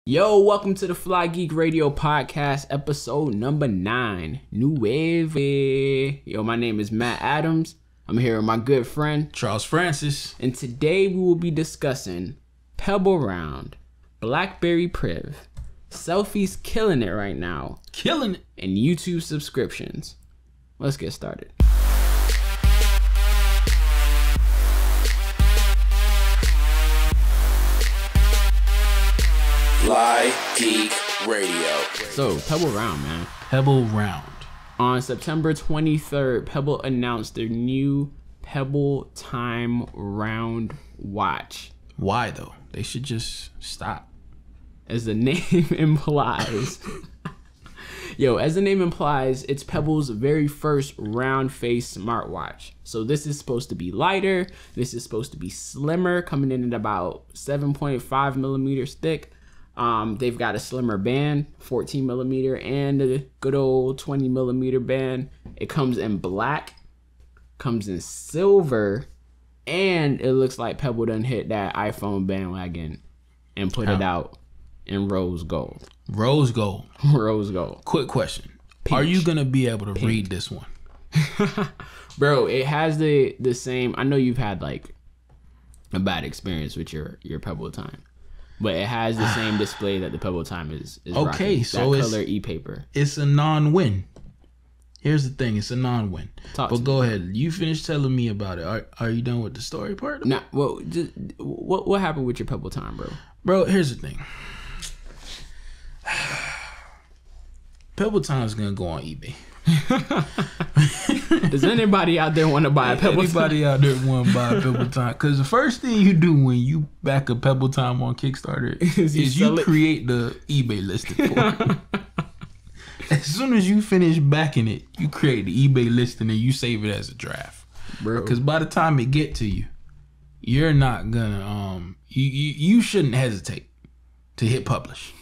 Yo, welcome to the FlyGeek Radio podcast, episode number 9, New Wave. Yo, my name is Matt Adams. I'm here with my good friend, Charles Francis. And today we will be discussing Pebble Round, Blackberry PRIV, Selfies killing it right now. Killing it. And YouTube subscriptions. Let's get started. FlyGeek Radio. So, Pebble Round, man. Pebble Round. On September 23rd, Pebble announced their new Pebble Time Round watch. Why, though? They should just stop. As the name implies... as the name implies, it's Pebble's very first round-face smartwatch. So this is supposed to be lighter. This is supposed to be slimmer, coming in at about 7.5 millimeters thick. They've got a slimmer band, 14 millimeter, and a good old 20 millimeter band. It comes in black, comes in silver, and it looks like Pebble done hit that iPhone bandwagon and put it out in rose gold. Rose gold. Rose gold. Quick question. Peach. Are you going to be able to read this one? Bro, it has the same... I know you've had like a bad experience with your Pebble Time. But it has the same display that the Pebble Time is okay, rocking. so that it's color e-paper. It's a non-win. Here's the thing, it's a non-win. But go ahead. You finish telling me about it. Are you done with the story part? Nah, well, what happened with your Pebble Time, bro? Bro, here's the thing. Pebble Time is gonna go on eBay. Does anybody out there want to buy a Pebble Time? Anybody out there want to buy a Pebble Time? Because the first thing you do when you back a Pebble Time on Kickstarter is you create the eBay listing for it. As soon as you finish backing it, you create the eBay listing and you save it as a draft, bro. Because by the time it get to you, you're not gonna you shouldn't hesitate to hit publish.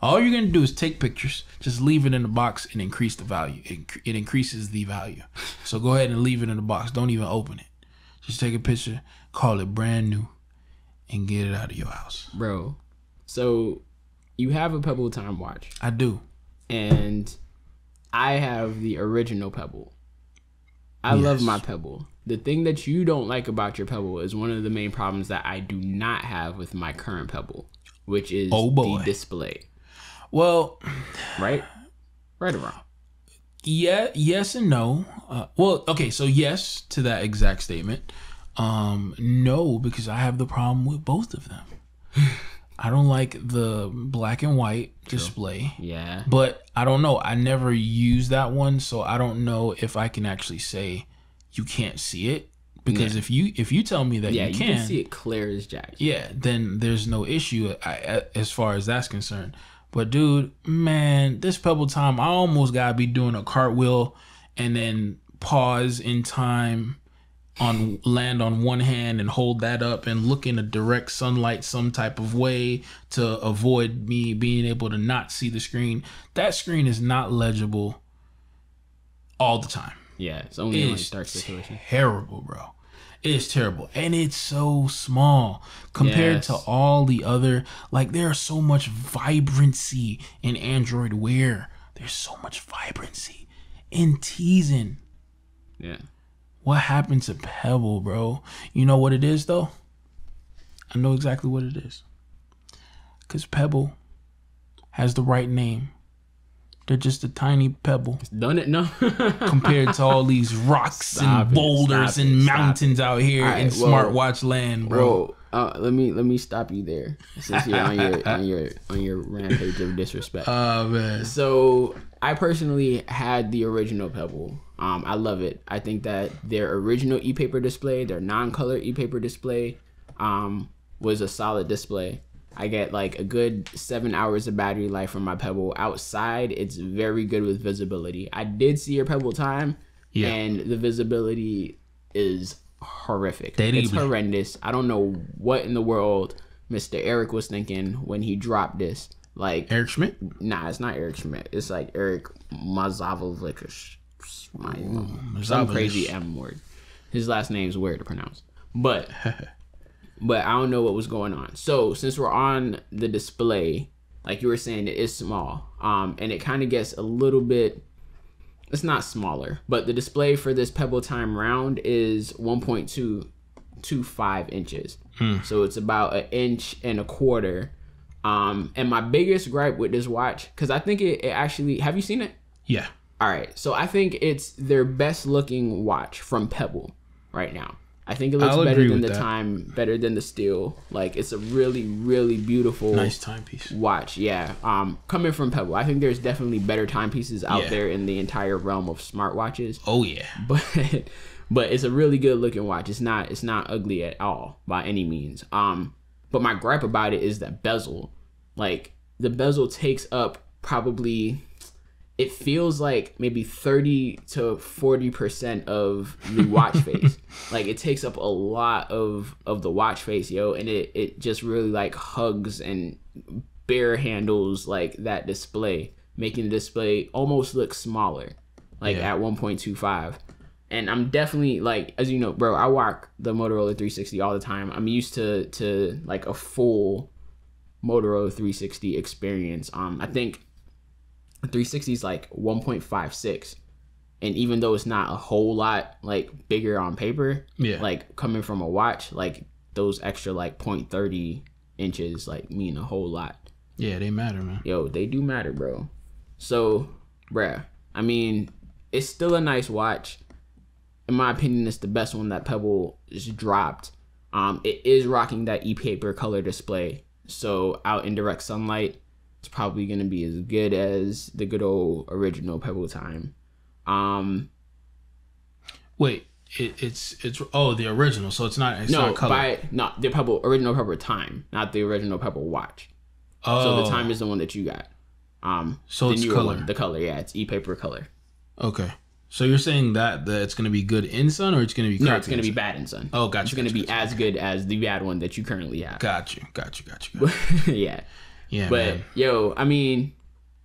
All you're going to do is take pictures, just leave it in the box and increase the value. It increases the value. So go ahead and leave it in the box. Don't even open it. Just take a picture, call it brand new, and get it out of your house. Bro, so you have a Pebble Time watch. I do. And I have the original Pebble. I love my Pebble. The thing that you don't like about your Pebble is one of the main problems that I do not have with my current Pebble, which is the display. Well, right or wrong? Yeah, yes and no. So yes to that exact statement. No, because I have the problem with both of them. I don't like the black and white display. Yeah. But I don't know. I never used that one, so I don't know if I can actually say you can't see it. Because if you tell me that you can see it clear as jack. Yeah, then there's no issue as far as that's concerned. But dude, man, this Pebble Time, I almost gotta be doing a cartwheel and then pause in time land on one hand and hold that up and look in a direct sunlight some type of way to avoid me being able to not see the screen. That screen is not legible all the time. Yeah, it's only in like dark situation. Terrible, bro. It's terrible. And it's so small compared to all the other, like there's so much vibrancy in Android Wear. There's so much vibrancy in teasing. Yeah. What happened to Pebble, bro? You know what it is though? I know exactly what it is. Because Pebble has the right name. They're just a tiny pebble. Done it, no. Compared to all these rocks and boulders and mountains out here in smartwatch land, bro. Let me stop you there, since you're on your rampage of disrespect. Oh man. So I personally had the original Pebble. I love it. I think that their original e-paper display, their non-color e-paper display, was a solid display. I get like a good 7 hours of battery life from my Pebble. Outside, it's very good with visibility. I did see your Pebble Time, and the visibility is horrific. It's horrendous. I don't know what in the world Mr. Eric was thinking when he dropped this. Like Eric Schmidt? Nah, it's not Eric Schmidt. It's like Eric Mazavovich. Some crazy M word. His last name's weird to pronounce. But I don't know what was going on. So since we're on the display, like you were saying, it is small. And it kind of gets a little bit. It's not smaller, but the display for this Pebble Time Round is 1.225 inches. So it's about 1.25 inches. And my biggest gripe with this watch, because I think it actually, have you seen it? Yeah. All right. So I think it's their best looking watch from Pebble right now. I think it looks better than the Time, better than the Steel. Like, it's a really, really beautiful, nice timepiece watch. Yeah. Coming from Pebble, I think there's definitely better timepieces out there in the entire realm of smartwatches. Oh yeah. But it's a really good looking watch. It's not ugly at all by any means. But my gripe about it is that bezel. Like, the bezel takes up probably, it feels like maybe 30 to 40% of the watch face. Like, it takes up a lot of the watch face, yo, and it just really like hugs and bare handles like that display, making the display almost look smaller, like at 1.25. And I'm definitely, like, as you know, bro, I rock the Motorola 360 all the time. I'm used to like a full Motorola 360 experience. I think 360 is like 1.56, and even though it's not a whole lot like bigger on paper, like coming from a watch, like those extra like 0.30 inches like mean a whole lot. Yeah, they matter, man. Yo, they do matter, bro. So, bruh, I mean, it's still a nice watch. In my opinion, it's the best one that Pebble has dropped. It is rocking that e-paper color display, so out in direct sunlight, it's probably gonna be as good as the good old original Pebble Time. Wait, it's the original, so it's not color. The original Pebble Time, not the original Pebble watch. So the Time is the one that you got. So the it's newer color. One, the color, yeah, it's e-paper color. Okay. So you're saying that it's going to be good in sun, or it's going to be no, it's going to be bad in sun. Oh, gotcha. It's going to be as good as the bad one that you currently have. Got you. Yeah. Yeah, but man. Yo, I mean,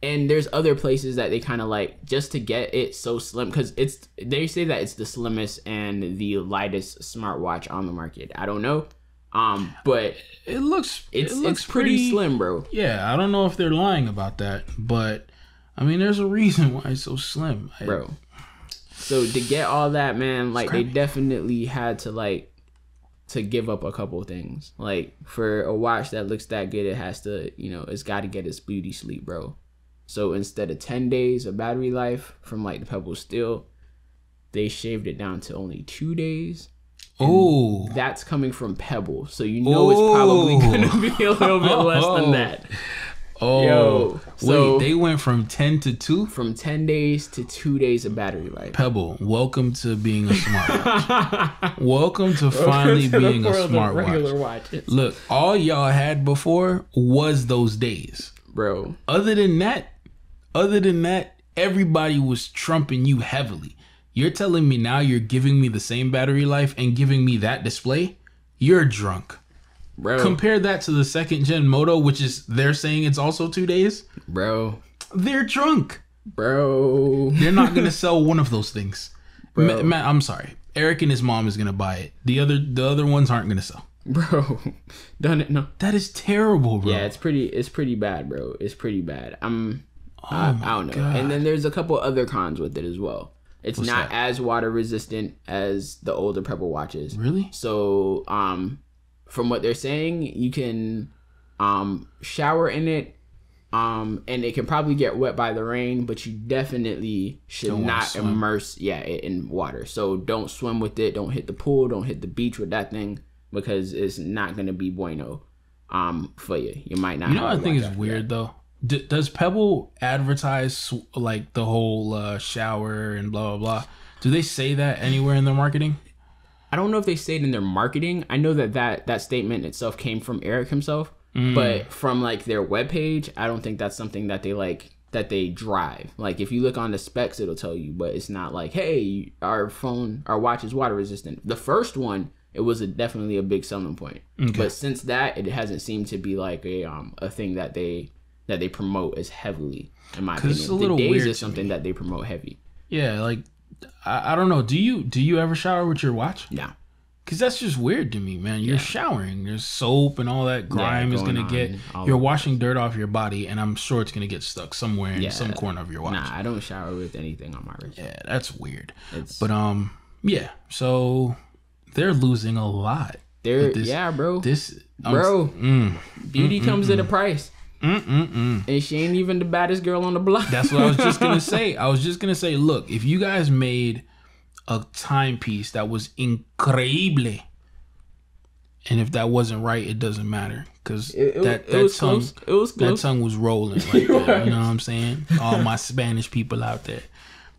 and there's other places that they kind of like just to get it so slim, because they say that it's the slimmest and the lightest smartwatch on the market. I don't know, but it looks pretty slim, bro. Yeah, I don't know if they're lying about that, but I mean, there's a reason why it's so slim, bro. So to get all that, man, like they definitely had to give up a couple things. Like, for a watch that looks that good, it has to, it's got to get its beauty sleep, bro. So instead of 10 days of battery life from like the Pebble Steel, they shaved it down to only 2 days. Oh, that's coming from Pebble, so it's probably gonna be a little bit less than that. Oh, yo, so wait, they went from 10 to 2? From 10 days to 2 days of battery life. Pebble, welcome to being a smartwatch. Welcome to finally being a smartwatch. Look, all y'all had before was those days. Bro. Other than that, everybody was trumping you heavily. You're telling me now you're giving me the same battery life and giving me that display? You're drunk. Bro. Compare that to the second gen Moto, which is, they're saying it's also 2 days. Bro. They're drunk. Bro. They're not going to sell one of those things. Bro. Matt, I'm sorry. Eric and his mom is going to buy it. The other ones aren't going to sell. Bro. Done it. No. That is terrible, bro. Yeah, it's pretty bad, bro. It's pretty bad. I don't know. God. And then there's a couple other cons with it as well. It's What's not that? as water resistant as the older Pebble watches. Really? So, from what they're saying, you can shower in it, and it can probably get wet by the rain, but you definitely should not immerse it in water. So don't swim with it, don't hit the pool, don't hit the beach with that thing, because it's not going to be bueno for you. You might not. You know what I think is weird though? Does Pebble advertise like the whole shower and blah blah blah? Do they say that anywhere in their marketing? I don't know if they say it in their marketing. I know that statement itself came from Eric himself, but from like their webpage, I don't think that's something that they drive. Like, if you look on the specs, it'll tell you, but it's not like, hey, our watch is water resistant. The first one, it was definitely a big selling point. Okay. But since that, it hasn't seemed to be like a thing that they promote as heavily, in my opinion. It's a little the days weird is something that they promote heavy. Yeah, like I don't know. Do you ever shower with your watch? No. Because that's just weird to me, man. You're showering. There's soap and all that grime is going to get... You're washing dirt off your body, and I'm sure it's going to get stuck somewhere in some corner of your watch. Nah, I don't shower with anything on my wrist. Yeah, that's weird. But, yeah. So, they're losing a lot. Bro. Beauty comes at a price. And she ain't even the baddest girl on the block. That's what I was just going to say. Look, if you guys made... a timepiece that was increíble, and if that wasn't right, it doesn't matter, because that tongue was rolling right there. You know what I'm saying? All my Spanish people out there,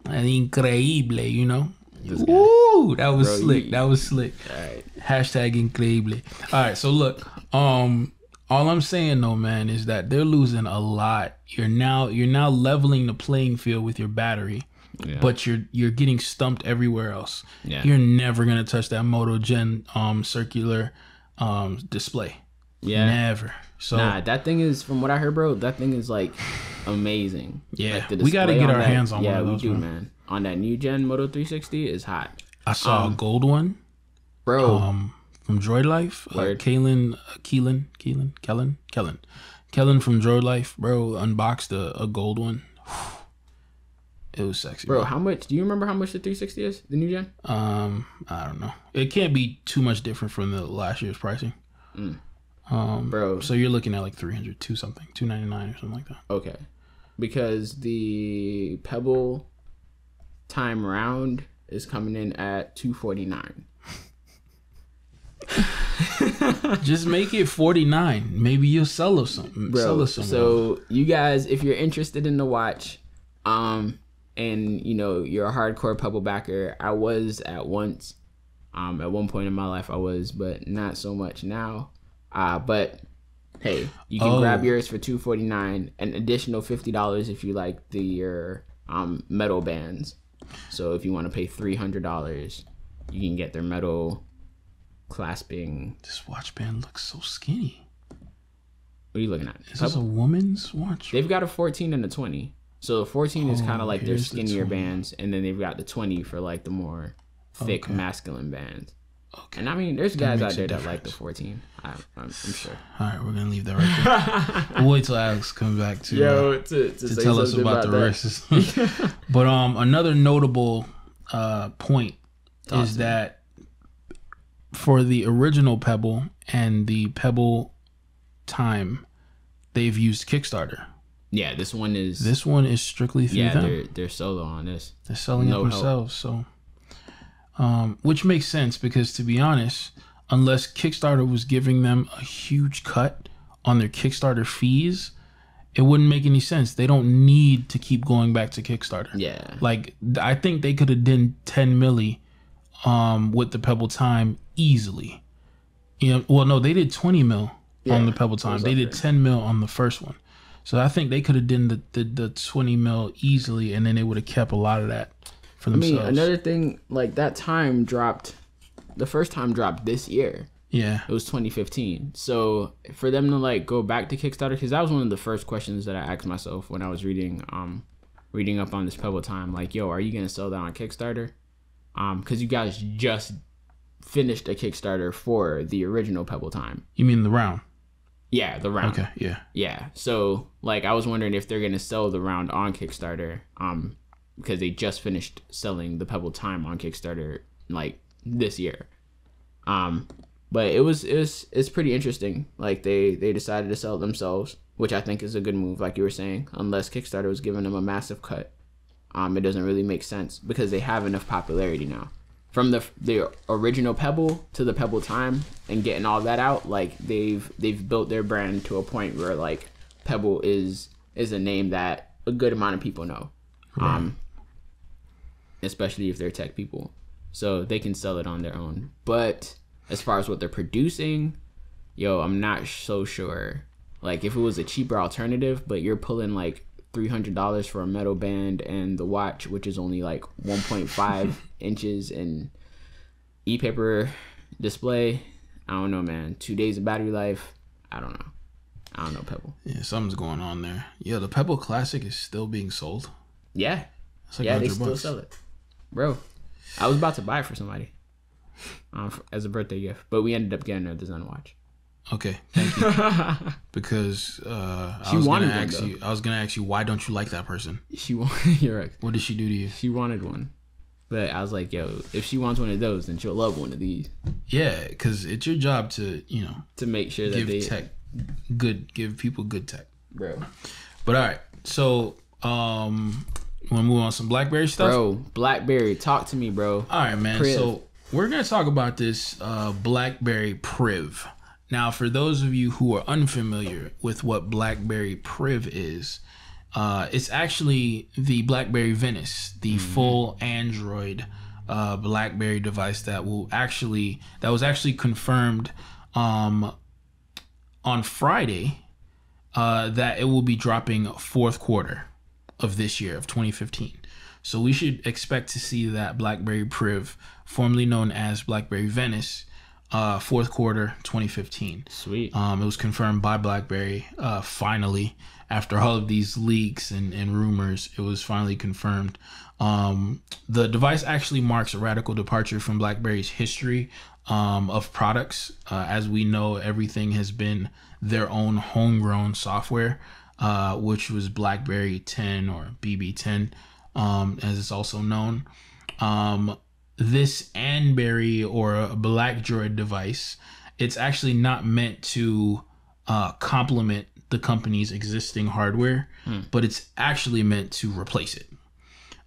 increíble. You know, woo, that was slick. That was slick. All right. Hashtag increíble. All right, so look, all I'm saying though, man, is that they're losing a lot. You're now leveling the playing field with your battery. Yeah. But you're getting stumped everywhere else. Yeah. You're never gonna touch that Moto Gen circular display. Yeah, never. So that thing is, from what I heard, bro, that thing is like amazing. Yeah, like, we gotta get our hands on one of those. Yeah, we do, man. On that new Gen Moto 360 is hot. I saw a gold one, bro, from Droid Life. Kellen from Droid Life, bro, unboxed a gold one. It was sexy, bro. How much? Do you remember how much the 360 is? The new gen? I don't know. It can't be too much different from the last year's pricing. Bro. So you're looking at like 300, something, $299 or something like that. Okay, because the Pebble Time Round is coming in at $249. Just make it $49. Maybe you'll sell us something. Bro, so you guys, if you're interested in the watch, and you know you're a hardcore Pebble backer, I was at one point in my life I was, but not so much now. But hey, you can grab yours for $249, an additional $50 if you like your metal bands. So if you want to pay $300, you can get their metal clasping. This watch band looks so skinny. What are you looking at? Is this a woman's watch? They've got a 14 and a 20. So the 14 is kind of like their skinnier bands, and then they've got the 20 for like the more thick masculine bands. Okay. And I mean, there's guys out there that like the 14. I'm sure. All right, we're gonna leave that right there. We'll wait till Alex comes back to tell us about the rest. But another notable point is that for the original Pebble and the Pebble Time, they've used Kickstarter. Yeah, this one is strictly through them. They're solo on this. They're selling it themselves, so which makes sense, because to be honest, unless Kickstarter was giving them a huge cut on their Kickstarter fees, it wouldn't make any sense. They don't need to keep going back to Kickstarter. Yeah, like I think they could have done 10 milli with the Pebble Time easily. You know, well, no, they did 20 mil on the Pebble Time. They did 10 mil on the first one. So I think they could have done the 20 mil easily, and then they would have kept a lot of that for themselves. I mean, another thing, like that time dropped, the first time dropped this year. Yeah. It was 2015. So for them to like go back to Kickstarter, because that was one of the first questions that I asked myself when I was reading up on this Pebble Time. Like, yo, are you going to sell that on Kickstarter? Because you guys just finished a Kickstarter for the original Pebble Time. You mean the round? Yeah, the round. Okay, yeah. Yeah. So, like, I was wondering if they're going to sell the round on Kickstarter, because they just finished selling the Pebble Time on Kickstarter, like, this year. But it's pretty interesting. Like, they decided to sell it themselves, which I think is a good move, like you were saying. Unless Kickstarter was giving them a massive cut, it doesn't really make sense, because they have enough popularity now. From the original Pebble to the Pebble Time and getting all that out, like they've built their brand to a point where like Pebble is a name that a good amount of people know, especially if they're tech people, so they can sell it on their own. But as far as what they're producing, I'm not so sure. Like if it was a cheaper alternative, but you're pulling like $300 for a metal band and the watch, which is only like 1.5 inches and e-paper display, I don't know, man. 2 days of battery life, I don't know Pebble. Yeah, something's going on there. Yeah, the Pebble Classic is still being sold. Yeah, it's like yeah, they still sell it, bro. I was about to buy it for somebody. as a birthday gift. But we ended up getting her the Zen watch. Okay, thank you. Because I was gonna ask you, why don't you like that person? You're right. What did she do to you? She wanted one. But I was like, yo, if she wants one of those, then she'll love one of these. Yeah, because it's your job to, to make sure that give people good tech. Bro. But all right, so you want to move on some BlackBerry stuff? Bro, BlackBerry, talk to me, bro. All right, man. PRIV. So we're going to talk about this BlackBerry PRIV. Now, for those of you who are unfamiliar with what BlackBerry PRIV is, it's actually the BlackBerry Venice, the full Android BlackBerry device that was actually confirmed on Friday that it will be dropping fourth quarter of this year of 2015. So we should expect to see that BlackBerry PRIV, formerly known as BlackBerry Venice, fourth quarter 2015. Sweet. It was confirmed by BlackBerry finally. After all of these leaks and rumors, it was finally confirmed. The device actually marks a radical departure from BlackBerry's history of products. As we know, everything has been their own homegrown software, which was BlackBerry 10 or BB10, as it's also known. This Anberry or a BlackDroid device, it's actually not meant to complement the company's existing hardware, but it's actually meant to replace it.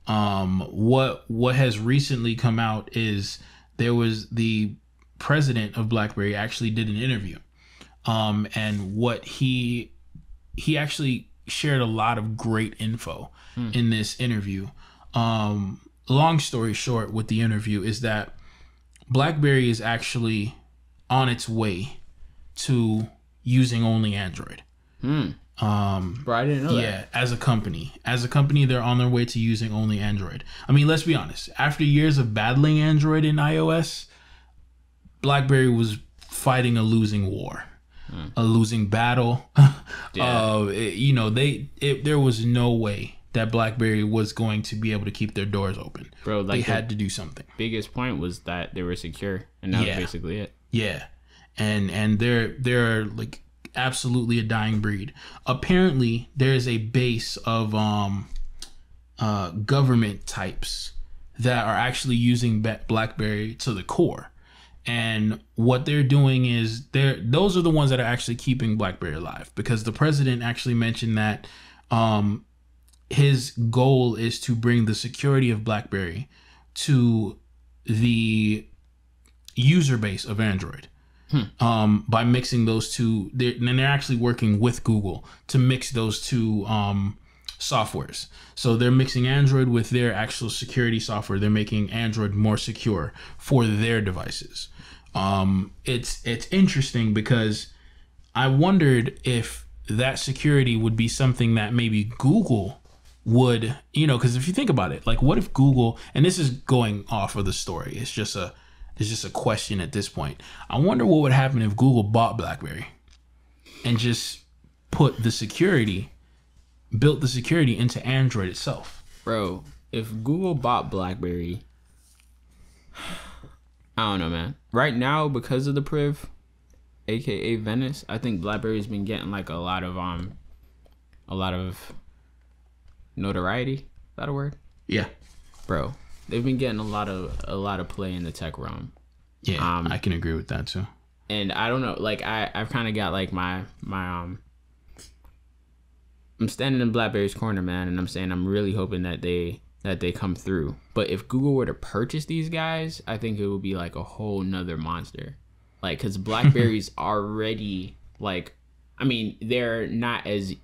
What has recently come out is there was the president of BlackBerry actually did an interview, and what he actually shared a lot of great info in this interview. Long story short, with the interview is that BlackBerry is actually on its way to using only Android. Bro, I didn't know that. Yeah, as a company, they're on their way to using only Android. I mean, let's be honest. After years of battling Android and iOS, BlackBerry was fighting a losing war, a losing battle. Yeah. There was no way that BlackBerry was going to be able to keep their doors open. Bro, they had to do something. Biggest point was that they were secure, and that was basically it. Yeah, and they're like absolutely a dying breed. Apparently, there is a base of government types that are actually using BlackBerry to the core. And what they're doing is those are the ones that are actually keeping BlackBerry alive, because the president actually mentioned that his goal is to bring the security of BlackBerry to the user base of Android. By mixing those two. They're actually working with Google to mix those two softwares. So they're mixing Android with their actual security software. They're making Android more secure for their devices. It's interesting because I wondered if that security would be something that maybe Google would, because if you think about it, like what if Google, and this is going off of the story, it's just a question at this point. I wonder what would happen if Google bought BlackBerry and just built the security into Android itself. Bro, if Google bought BlackBerry, I don't know, man. Right now, because of the PRIV, aka Venice, I think BlackBerry's been getting like a lot of notoriety. Is that a word? Yeah, bro. They've been getting a lot of play in the tech realm. Yeah, I can agree with that too. And I don't know, like I've kind of got like my I'm standing in BlackBerry's corner, man, and I'm saying I'm really hoping that they come through. But if Google were to purchase these guys, I think it would be like a whole nother monster. Like, because BlackBerry's already like, I mean, they're not as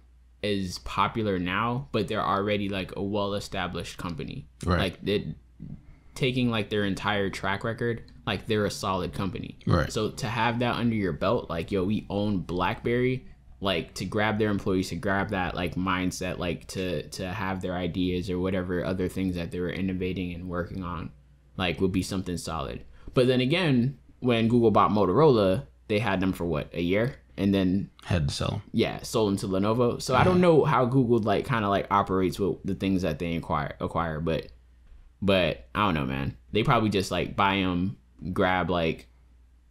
popular now, but they're already like a well-established company. Right. Like taking like their entire track record, like they're a solid company. Right. So to have that under your belt, like, yo, we own BlackBerry, like to grab their employees, to grab that like mindset, like to have their ideas or whatever other things that they were innovating and working on, like would be something solid. But then again, when Google bought Motorola, they had them for what, a year? And then had to sell them. Yeah, sold them to Lenovo. So I don't know how Google like kind of like operates with the things that they acquire, but I don't know, man. They probably just like buy them grab like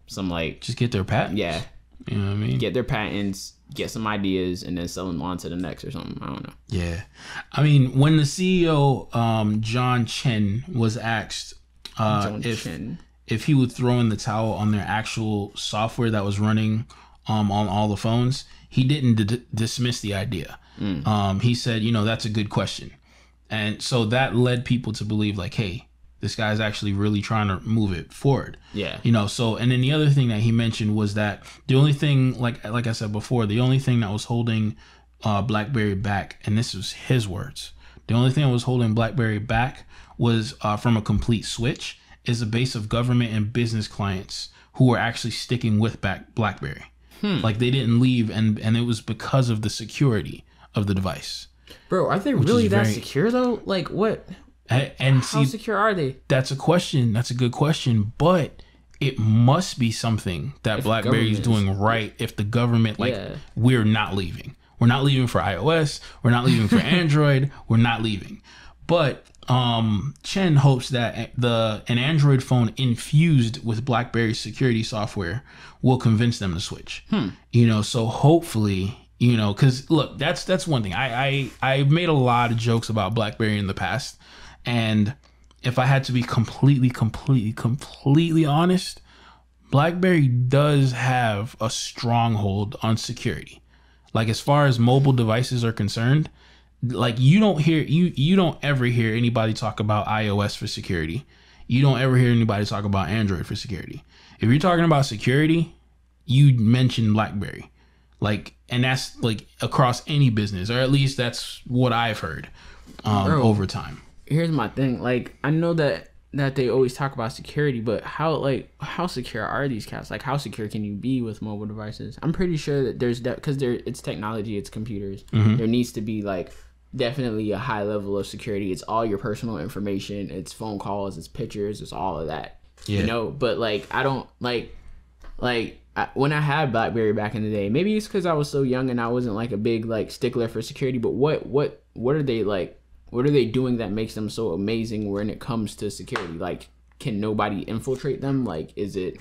some like just get their patents. Yeah, you know what I mean. Get their patents, get some ideas, and then sell them on to the next or something. I don't know. Yeah, I mean, when the CEO John Chen was asked if he would throw in the towel on their actual software that was running on all the phones, he didn't dismiss the idea. He said, that's a good question. And so that led people to believe like, hey, this guy's actually really trying to move it forward. Yeah. So, and then the other thing that he mentioned was that the only thing, like I said before, the only thing that was holding BlackBerry back, and this was his words, the only thing that was holding BlackBerry back was from a complete switch, is a base of government and business clients who were actually sticking with BlackBerry. Like they didn't leave, and it was because of the security of the device. Bro, are they really that secure though? Like what? And how secure are they? That's a question. That's a good question. But it must be something that BlackBerry is doing right. If the government, we're not leaving. We're not leaving for iOS. We're not leaving for Android. We're not leaving. But Chen hopes that an Android phone infused with BlackBerry security software will convince them to switch. So hopefully, because look, that's one thing. I've made a lot of jokes about BlackBerry in the past, and if I had to be completely honest, BlackBerry does have a stronghold on security. Like as far as mobile devices are concerned, like you don't ever hear anybody talk about iOS for security. You don't ever hear anybody talk about Android for security. If you're talking about security, you mention BlackBerry. And that's like across any business, or at least that's what I've heard over time. Here's my thing. Like, I know that they always talk about security, but how secure are these cats? Like, how secure can you be with mobile devices? I'm pretty sure that there's that because it's technology, it's computers. There needs to be like definitely a high level of security. It's all your personal information. It's phone calls. It's pictures. It's all of that. Yeah. But like, I don't when I had BlackBerry back in the day, maybe it's because I was so young and I wasn't like a big like stickler for security. But what are they like? What are they doing that makes them so amazing when it comes to security? Like, can nobody infiltrate them? Like, is it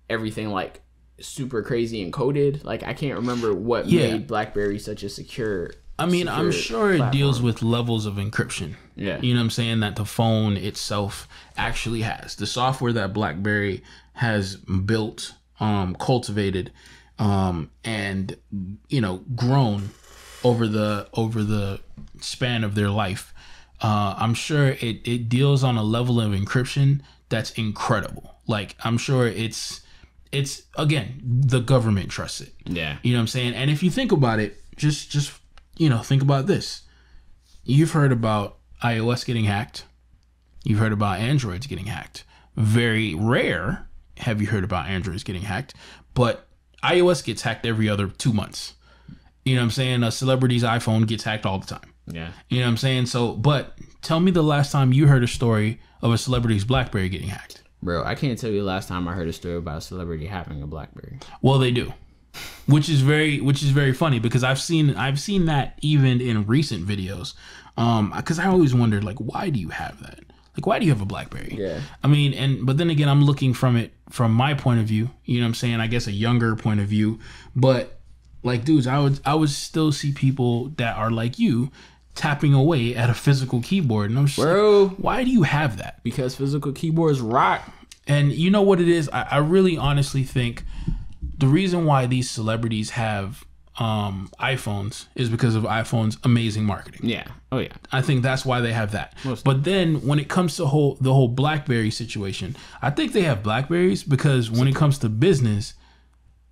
everything like super crazy encoded? Like, I can't remember what made BlackBerry such a secure. I mean, I'm sure it deals with levels of encryption. Yeah. You know what I'm saying? That the phone itself actually has. The software that BlackBerry has built, cultivated, and, grown over the span of their life. I'm sure it deals on a level of encryption that's incredible. Like, I'm sure it's again, the government trusts it. Yeah. You know what I'm saying? And if you think about it, just think about this. You've heard about iOS getting hacked. You've heard about Androids getting hacked. Very rare have you heard about Androids getting hacked, but iOS gets hacked every other 2 months. You know what I'm saying? A celebrity's iPhone gets hacked all the time. Yeah. You know what I'm saying? So, but tell me the last time you heard a story of a celebrity's BlackBerry getting hacked. Bro, I can't tell you the last time I heard a story about a celebrity having a BlackBerry. Well, they do. Which is very funny because I've seen that even in recent videos. Because I always wondered, like, why do you have that? Like, why do you have a BlackBerry? Yeah. I mean, but then again, I'm looking from my point of view. You know what I'm saying? I guess a younger point of view. But like, dudes, I would still see people that are like you tapping away at a physical keyboard, and I'm just like, why do you have that? Because physical keyboards rock. And you know what it is? I really honestly think the reason why these celebrities have iPhones is because of iPhone's amazing marketing. Yeah. Oh yeah. I think that's why they have that. But then when it comes to the whole BlackBerry situation, I think they have BlackBerries because when it comes to business,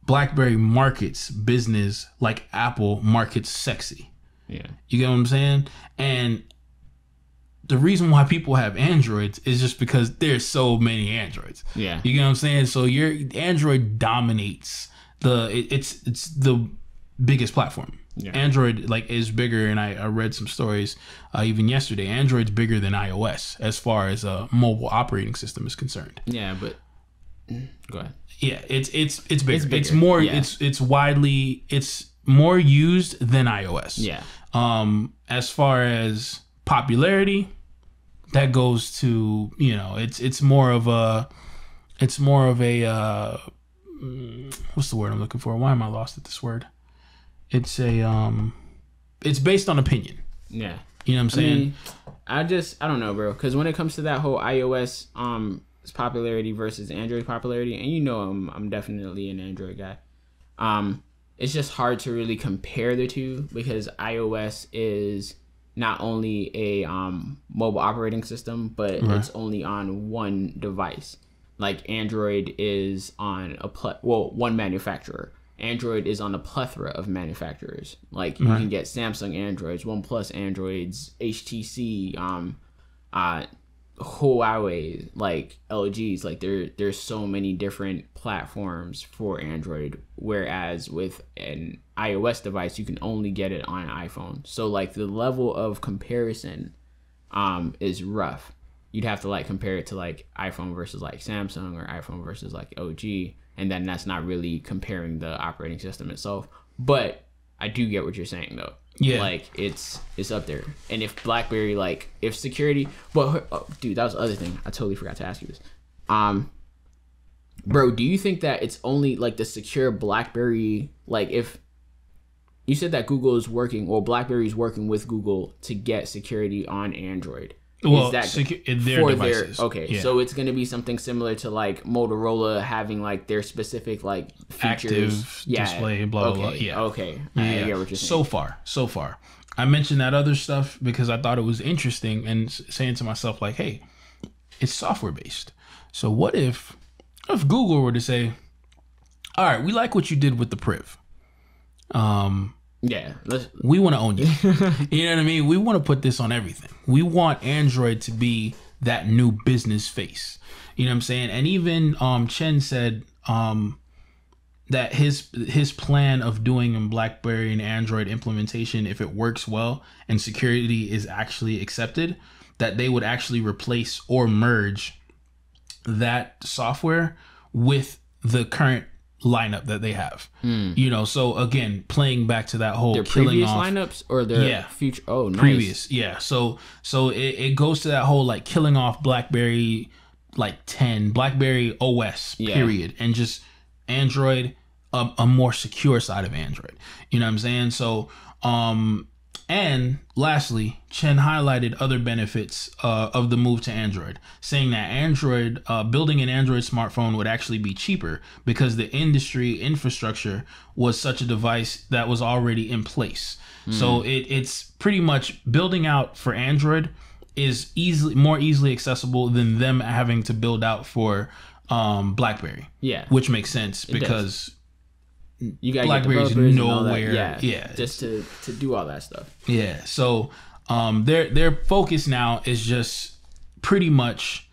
BlackBerry markets business like Apple markets sexy. Yeah. You get what I'm saying? And the reason why people have Androids is just because there's so many Androids. Yeah. You get what I'm saying? So your Android dominates it's the biggest platform. Yeah. Android is bigger, and I read some stories even yesterday. Android's bigger than iOS as far as a mobile operating system is concerned. Yeah, but go ahead. Yeah, it's bigger. It's more it's more used than iOS. Yeah. As far as popularity, that goes to, it's more of a It's more of a what's the word I'm looking for? Why am I lost at this word? It's it's based on opinion. Yeah. You know what I'm saying? I don't know, bro. Because when it comes to that whole iOS popularity versus Android popularity, and you know I'm definitely an Android guy. It's just hard to really compare the two because iOS is not only a mobile operating system, but it's only on one device. Like Android is on one manufacturer. Android is on a plethora of manufacturers. Like you can get Samsung Androids, OnePlus Androids, HTC, Huawei, like LGs. Like there's so many different platforms for Android. Whereas with an iOS device, you can only get it on an iPhone. So like the level of comparison is rough. You'd have to like compare it to like iPhone versus like Samsung or iPhone versus like LG. And then that's not really comparing the operating system itself. But I do get what you're saying though. Yeah. Like it's up there. And if BlackBerry, like if security, dude, that was the other thing. I totally forgot to ask you this. Bro, do you think that it's only like the secure BlackBerry, like if you said that Google is working or BlackBerry is working with Google to get security on Android? Well, their devices. So it's going to be something similar to like Motorola having like their specific like features. Active display, blah, blah, blah. Yeah. Okay. I get what you're saying. So far. I mentioned that other stuff because I thought it was interesting and saying to myself like, hey, it's software based. So what if Google were to say, all right, we like what you did with the PRIV. Yeah, we want to own you. You know what I mean? We want to put this on everything. We want Android to be that new business face. You know what I'm saying? And even Chen said that his plan of doing a BlackBerry and Android implementation, if it works well and security is actually accepted, that they would actually replace or merge that software with the current lineup that they have. You know, so again, playing back to that whole their killing previous off lineups or their future. Oh, nice. Previous, yeah. So it goes to that whole like killing off BlackBerry like 10, BlackBerry OS period, and just Android, a more secure side of Android. You know what I'm saying? So and lastly, Chen highlighted other benefits of the move to Android, saying that Android, building an Android smartphone would actually be cheaper because the industry infrastructure was such a device that was already in place. So it's pretty much building out for Android is more easily accessible than them having to build out for BlackBerry. Yeah, which makes sense because you got BlackBerry's nowhere. Just to do all that stuff. Yeah. So their focus now is just pretty much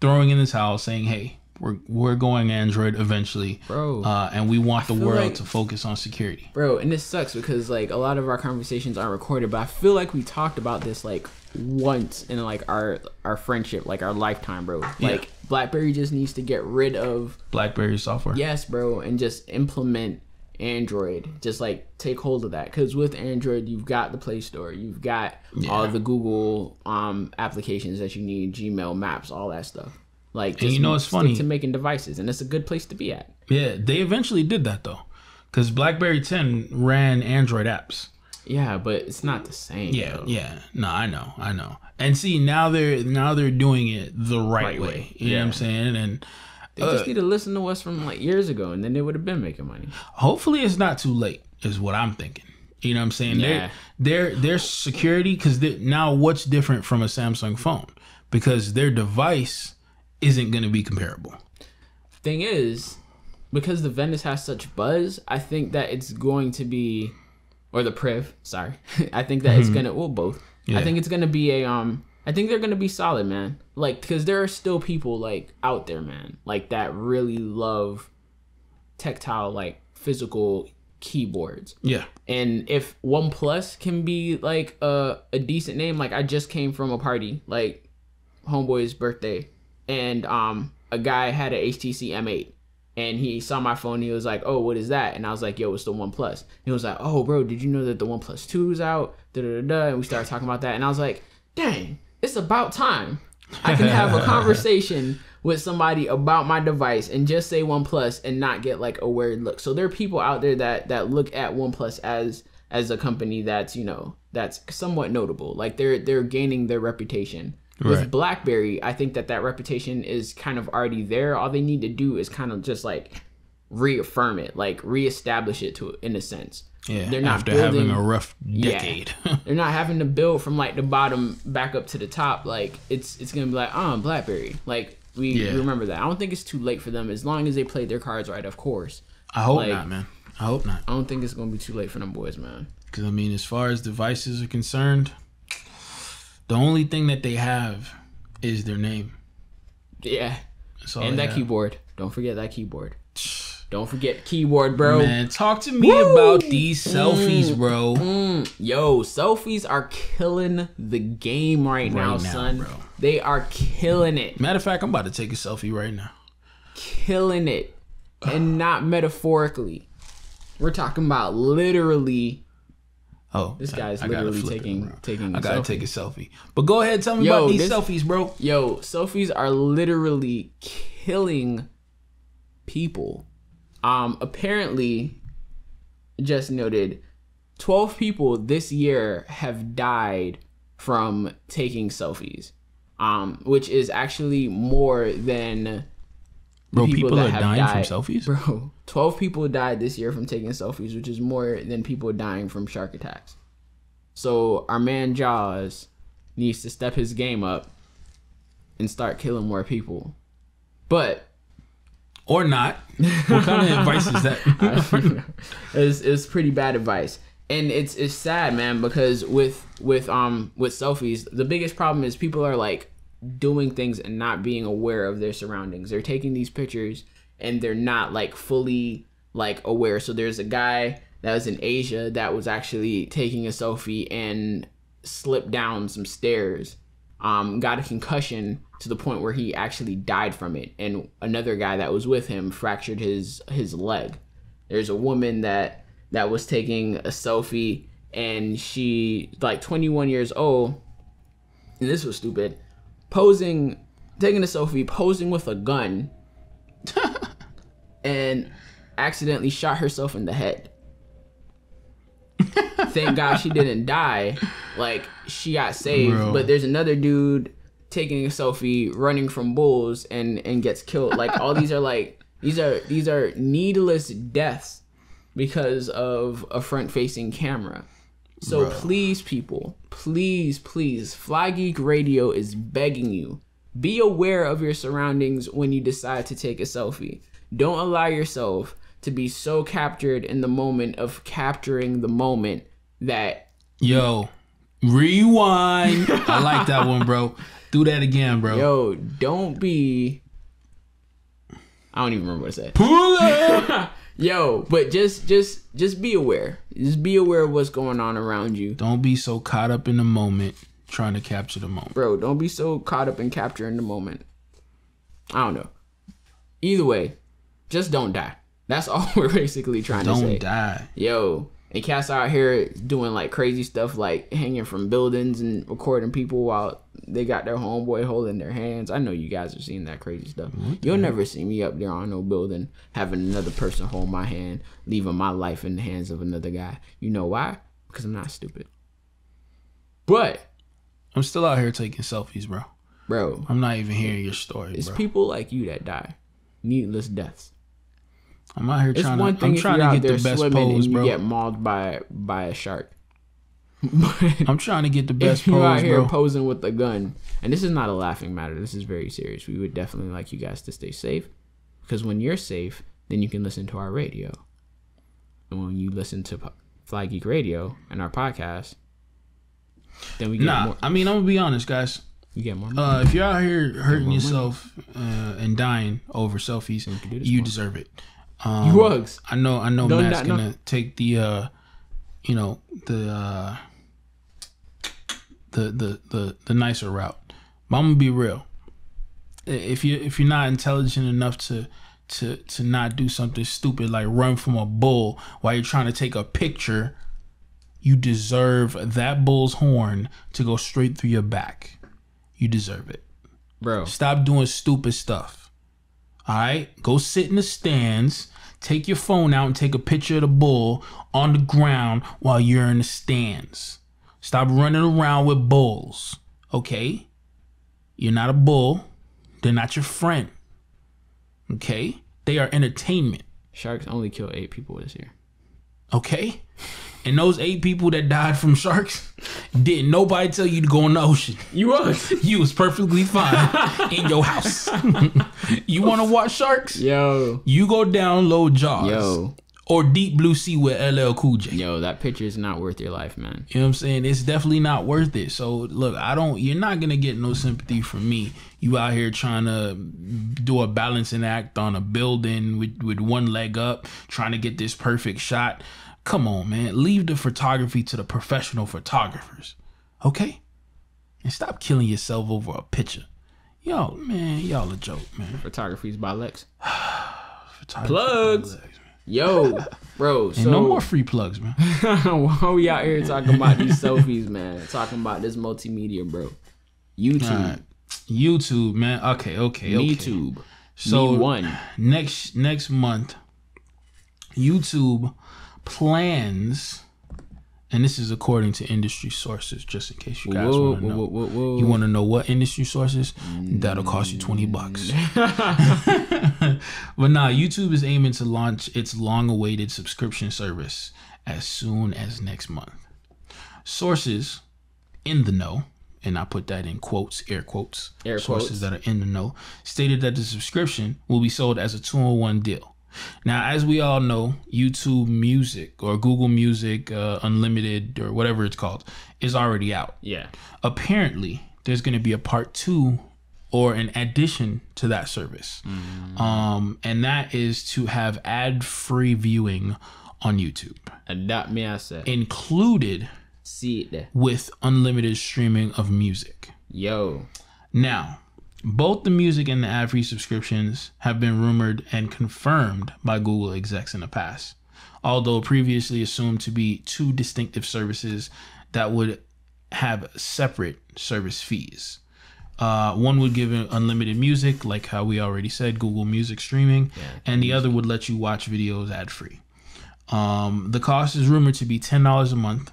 throwing in this house, saying, "Hey, we're going Android eventually, bro, and we want the world to focus on security, bro." And this sucks because like a lot of our conversations aren't recorded, but I feel like we talked about this like once in like our friendship, like our lifetime, bro. Like BlackBerry just needs to get rid of BlackBerry software. Yes, bro, and just implement Android. Just like take hold of that, because with Android you've got the Play Store, you've got all the Google applications that you need, Gmail, Maps, all that stuff. Like, just, and you know, it's funny to making devices, and it's a good place to be at. Yeah, they eventually did that though, because BlackBerry 10 ran Android apps. Yeah, but it's not the same. Yeah. No, I know. And see, now they're doing it the right way. You know what I'm saying? And they just need to listen to us from like years ago, and then they would have been making money. Hopefully, it's not too late, is what I'm thinking. You know what I'm saying? Yeah. Their security, because now what's different from a Samsung phone? Because their device isn't going to be comparable. Thing is, because the Venice has such buzz, I think that it's going to be, or the PRIV, sorry. I think that it's going to, well, both. Yeah. I think it's going to be I think they're going to be solid, man. Like, because there are still people, like, out there, man, like, that really love tactile, like, physical keyboards. Yeah. And if OnePlus can be, like, a decent name, like, I just came from a party, like, homeboy's birthday, and a guy had an HTC M8. And he saw my phone. He was like, "Oh, what is that?" And I was like, "Yo, it's the OnePlus." He was like, "Oh, bro, did you know that the OnePlus 2 is out?" And we started talking about that. And I was like, "Dang, it's about time." I can have a conversation with somebody about my device and just say OnePlus and not get like a weird look. So there are people out there that look at OnePlus as a company that's, you know, that's somewhat notable. Like they're gaining their reputation. With Blackberry, I think that reputation is kind of already there. All they need to do is kind of just like reaffirm it, like reestablish it in a sense. Yeah, they're not after building, having a rough decade. Yeah, they're not having to build from like the bottom back up to the top. Like it's gonna be like, Blackberry. Like we remember that. I don't think it's too late for them as long as they play their cards right, of course. I hope not, man. I hope not. I don't think it's gonna be too late for them boys, man. Because I mean, as far as devices are concerned, the only thing that they have is their name. Yeah, and that keyboard. Don't forget that keyboard. Don't forget keyboard, bro. Man, talk to me about these selfies, bro. Yo, selfies are killing the game right now, son. Bro. They are killing it. Matter of fact, I'm about to take a selfie right now. Killing it. And not metaphorically. We're talking about literally. Oh, this guy's literally taking I gotta take a selfie. But go ahead, tell me about these selfies, bro. Yo, selfies are literally killing people. Apparently, just noted, 12 people this year have died from taking selfies, which is actually more than people that are dying from selfies. Bro, 12 people died this year from taking selfies, which is more than people dying from shark attacks. So our man Jaws needs to step his game up and start killing more people, but. Or not. What kind of advice is that? It's pretty bad advice, and it's sad, man, because with selfies, the biggest problem is people are like doing things and not being aware of their surroundings. They're taking these pictures and they're not like fully like aware. So there's a guy that was in Asia that was actually taking a selfie and slipped down some stairs. Got a concussion to the point where he actually died from it, and another guy that was with him fractured his leg. There's a woman that was taking a selfie, and she like 21 years old, and this was stupid, taking a selfie, posing with a gun, and accidentally shot herself in the head. Thank God she didn't die. Like, she got saved. Bro. But there's another dude taking a selfie, running from bulls, and gets killed. Like, all these are like these are needless deaths because of a front-facing camera. So please, people, please, FlyGeek Radio is begging you, be aware of your surroundings when you decide to take a selfie. Don't allow yourself to be so captured in the moment of capturing the moment that... Yo, rewind. I like that one, bro. Do that again, bro. Yo, don't be... I don't even remember what I said. Pull up. Yo, but just be aware. Just be aware of what's going on around you. Don't be so caught up in the moment trying to capture the moment. Bro, don't be so caught up in capturing the moment. I don't know. Either way, just don't die. That's all we're basically trying to say. Don't die. Yo, and cats out here doing like crazy stuff, like hanging from buildings and recording people while they got their homeboy holding their hands. I know you guys have seen that crazy stuff. You'll never see me up there on no building having another person hold my hand, leaving my life in the hands of another guy. You know why? Because I'm not stupid. But I'm still out here taking selfies, bro. Bro, I'm not even hearing your story, it's bro. People like you that die. Needless deaths. I'm out here trying to get the best pose, and bro. You get mauled by a shark. I'm trying to get the best pose, bro. You're out here bro. posing with a gun, and this is not a laughing matter. This is very serious. We would definitely like you guys to stay safe, because when you're safe, then you can listen to our radio. And when you listen to FlyGeek Radio and our podcast, then we get more. I mean, I'm gonna be honest, guys. You get more. If you're out here hurting yourself and dying over selfies, you deserve it. You rugs. I know Matt's gonna take the the nicer route. But I'm gonna be real. If you're not intelligent enough to not do something stupid like run from a bull while you're trying to take a picture, you deserve that bull's horn to go straight through your back. You deserve it. Bro. Stop doing stupid stuff. All right? Go sit in the stands. Take your phone out and take a picture of the bull on the ground while you're in the stands. Stop running around with bulls. Okay? You're not a bull. They're not your friend. Okay? They are entertainment. Sharks only killed 8 people this year. Okay? And those 8 people that died from sharks, didn't nobody tell you to go in the ocean. You was. You was perfectly fine in your house. You want to watch sharks? Yo. You go download Jaws. Yo. Or Deep Blue Sea with LL Cool J. Yo, that picture is not worth your life, man. You know what I'm saying? It's definitely not worth it. So look, you're not gonna get no sympathy from me. You out here trying to do a balancing act on a building with one leg up, trying to get this perfect shot. Come on, man. Leave the photography to the professional photographers. Okay? And stop killing yourself over a picture. Y'all a joke, man. Photography's by Lex. Photography Plugs. by Lex, man. Yo, bro. Ain't no more free plugs, man. Why we out here talking about these selfies, man? Talking about this multimedia, bro. YouTube. YouTube, man. Okay. YouTube. So Me one. Next month, YouTube plans, and this is according to industry sources, just in case you guys want to know. Whoa. You want to know what industry sources? That'll cost you $20. But nah, YouTube is aiming to launch its long-awaited subscription service as soon as next month. Sources in the know, and I put that in quotes, air quotes, sources that are in the know, stated that the subscription will be sold as a 2-in-1 deal. Now, as we all know, YouTube Music or Google Music Unlimited or whatever it's called is already out. Yeah. Apparently, there's going to be a part 2 or an addition to that service. And that is to have ad-free viewing on YouTube. And that me I said. Included See it there. with unlimited streaming of music. Yo. Now, both the music and the ad-free subscriptions have been rumored and confirmed by Google execs in the past, although previously assumed to be 2 distinctive services that would have separate service fees. One would give unlimited music, like how we already said, Google Music streaming, and the other would let you watch videos ad-free. The cost is rumored to be $10 a month.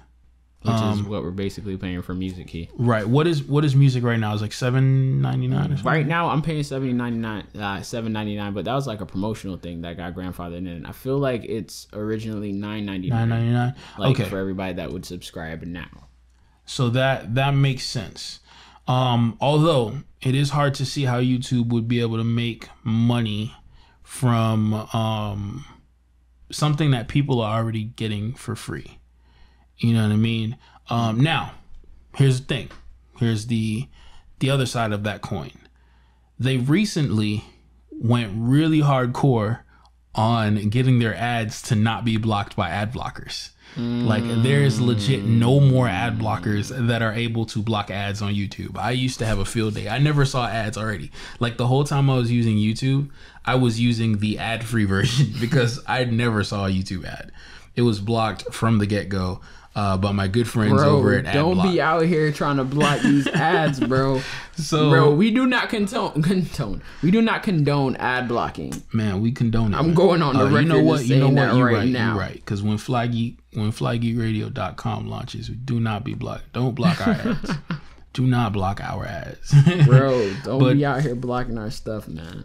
Which is what we're basically paying for music key. Right. What is music right now? It's like $7.99 or something? Right now, I'm paying $7.99, but that was like a promotional thing that got grandfathered in. I feel like it's originally $9.99. $9.99? Like okay. for everybody that would subscribe now. So that makes sense. Although it is hard to see how YouTube would be able to make money from something that people are already getting for free. You know what I mean? Now, here's the thing. Here's the other side of that coin. They recently went really hardcore on getting their ads to not be blocked by ad blockers. Like, there is legit no more ad blockers that are able to block ads on YouTube. I used to have a field day. I never saw ads already. Like, the whole time I was using YouTube, I was using the ad-free version because I never saw a YouTube ad. It was blocked from the get-go by my good friends over at AdBlock. Don't be out here trying to block these ads, bro. Bro, we do not condone. We do not condone ad blocking. Man, we condone it. I'm going on the record. You know what? You're right now. You're right. Because when FlyGeekRadio.com launches, we do not be blocked. Don't block our ads. Do not block our ads. Bro, don't be out here blocking our stuff, man.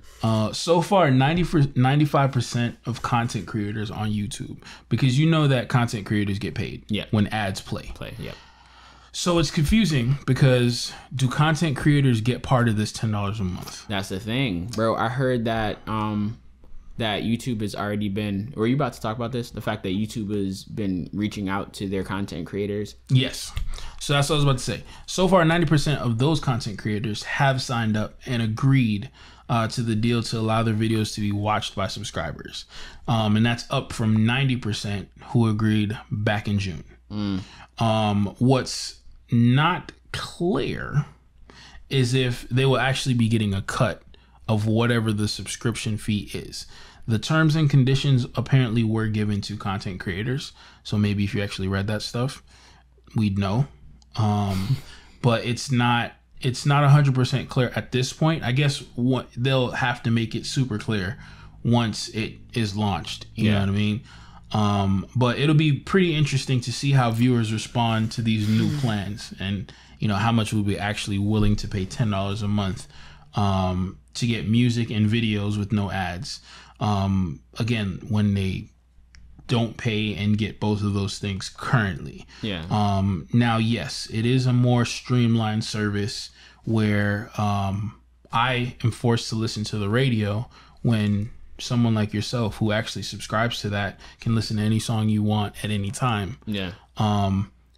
So far, 95% of content creators on YouTube, because you know that content creators get paid when ads play. Yep. So it's confusing because do content creators get part of this $10 a month? That's the thing, bro. I heard that that YouTube has already been. Were you about to talk about this? The fact that YouTube has been reaching out to their content creators. Yes. So that's what I was about to say. So far, 90% of those content creators have signed up and agreed to the deal to allow their videos to be watched by subscribers. And that's up from 90% who agreed back in June. What's not clear is if they will actually be getting a cut of whatever the subscription fee is. The terms and conditions apparently were given to content creators. So maybe if you actually read that stuff, we'd know. But it's not it's not 100% clear at this point. I guess what they'll have to make it super clear once it is launched. You know what I mean? But it'll be pretty interesting to see how viewers respond to these new plans, and you know how much we'll be actually willing to pay $10 a month to get music and videos with no ads. Again, when they don't pay and get both of those things currently. Now, yes, it is a more streamlined service where I am forced to listen to the radio when someone like yourself who actually subscribes to that can listen to any song you want at any time.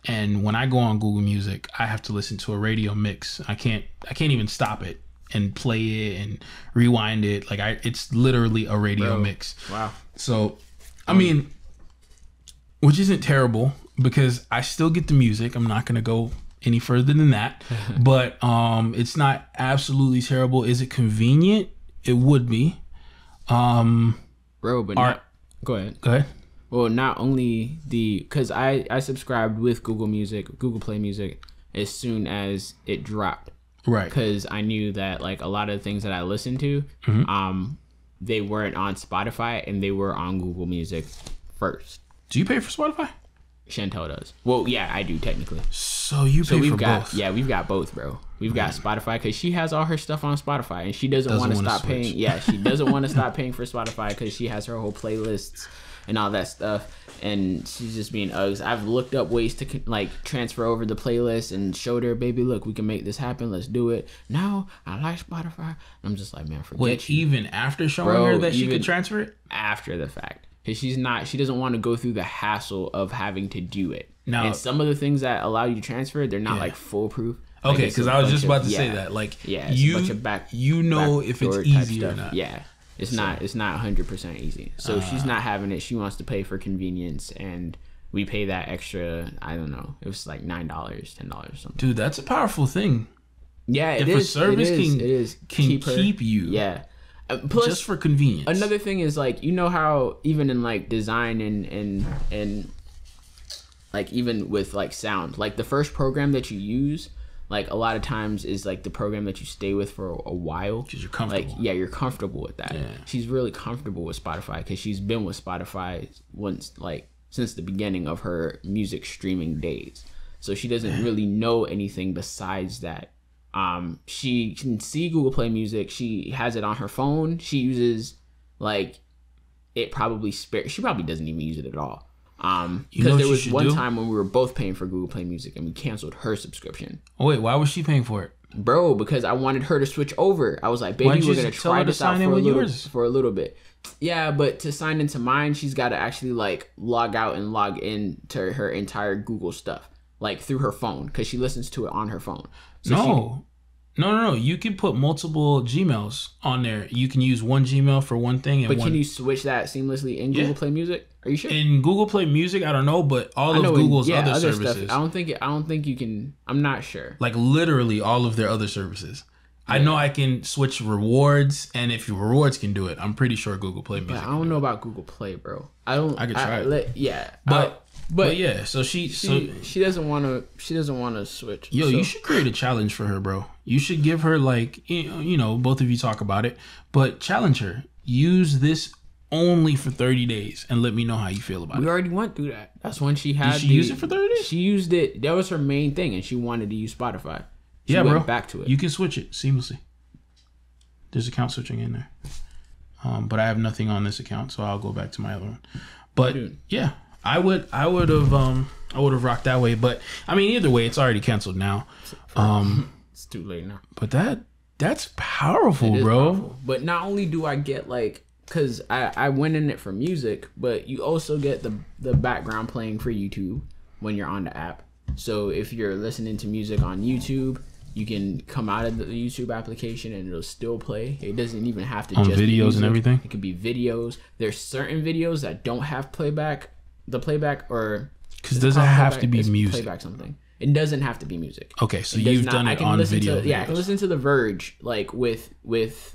And when I go on Google Music, I have to listen to a radio mix. I can't even stop it and play it and rewind it. Like it's literally a radio mix. Wow. So, I mean, which isn't terrible because I still get the music. I'm not going to go any further than that, but it's not absolutely terrible. Is it convenient? It would be. Bro, but go ahead. Well, not only because I subscribed with Google Play Music as soon as it dropped. Right. Because I knew that like a lot of the things that I listened to, they weren't on Spotify and they were on Google Music first. Do you pay for Spotify? Chantel does. Well, yeah, I do technically. So you pay for both? Yeah, we've got both, bro. We've got Spotify because she has all her stuff on Spotify and she doesn't want to stop paying. Yeah, she doesn't want to stop paying for Spotify because she has her whole playlists and all that stuff. And she's just being Uggs. I've looked up ways to like transfer over the playlist and showed her, baby, look, we can make this happen. Let's do it. No, I like Spotify. I'm just like, man, forget you. Even after showing her that she could transfer it? After the fact. Because she doesn't want to go through the hassle of having to do it. Now, and some of the things that allow you to transfer, they're not like foolproof. Okay, because I was just about to say that. Like, it's a bunch of back if it's easy or not. Yeah. It's not 100% easy. So she's not having it. She wants to pay for convenience, and we pay that extra. I don't know. It was like $9, $10 something. Dude, that's a powerful thing. Yeah, if a service can keep you. Yeah. Plus, just for convenience. Another thing is like, you know how even in like design and like even with like sound, like the first program that you use, like a lot of times is like the program that you stay with for a while. Because you're comfortable. Like, yeah, you're comfortable with that. Yeah. She's really comfortable with Spotify because she's been with Spotify since the beginning of her music streaming days. So she doesn't really know anything besides that. She can see Google Play Music. She has it on her phone. She uses like it probably she probably doesn't even use it at all. Because there was one time when we were both paying for Google Play Music and we canceled her subscription. Oh wait, why was she paying for it? Bro, because I wanted her to switch over. I was like, baby, we're gonna try this out for a little bit. Yeah, but to sign into mine, she's got to actually like log out and log in to her entire Google stuff, like through her phone, because she listens to it on her phone. So No. You can put multiple Gmails on there. You can use one Gmail for one thing. But can you switch that seamlessly in Google Play Music? Are you sure? In Google Play Music, I don't know, but all of Google's other services. Stuff, I don't think you can. I'm not sure. Like literally all of their other services. Yeah. I know I can switch rewards, and if your rewards can do it, I'm pretty sure Google Play Music. I don't know about Google Play, bro. I could try it. But yeah, so she doesn't want to switch. Yo, you should create a challenge for her, bro. You should give her like, you know, both of you talk about it, but challenge her. Use this only for 30 days and let me know how you feel about it. We already went through that. That's when she had. Did she use it for 30 days? She used it. That was her main thing, and she wanted to use Spotify. She went back to it. You can switch it seamlessly. There's account switching in there, but I have nothing on this account, so I'll go back to my other one. But yeah. I would have rocked that way, but I mean either way, it's already canceled now. It's too late now. But that's powerful, bro. Powerful. But not only do I get like, cause I went in it for music, but you also get the background playing for YouTube when you're on the app. So if you're listening to music on YouTube, you can come out of the YouTube application and it'll still play. It doesn't even have to just videos be music. And everything. It could be videos. There's certain videos that don't have playback. The playback or because does it have to be music? Playback something. It doesn't have to be music. Okay, so you've done it on video. I can listen to The Verge like with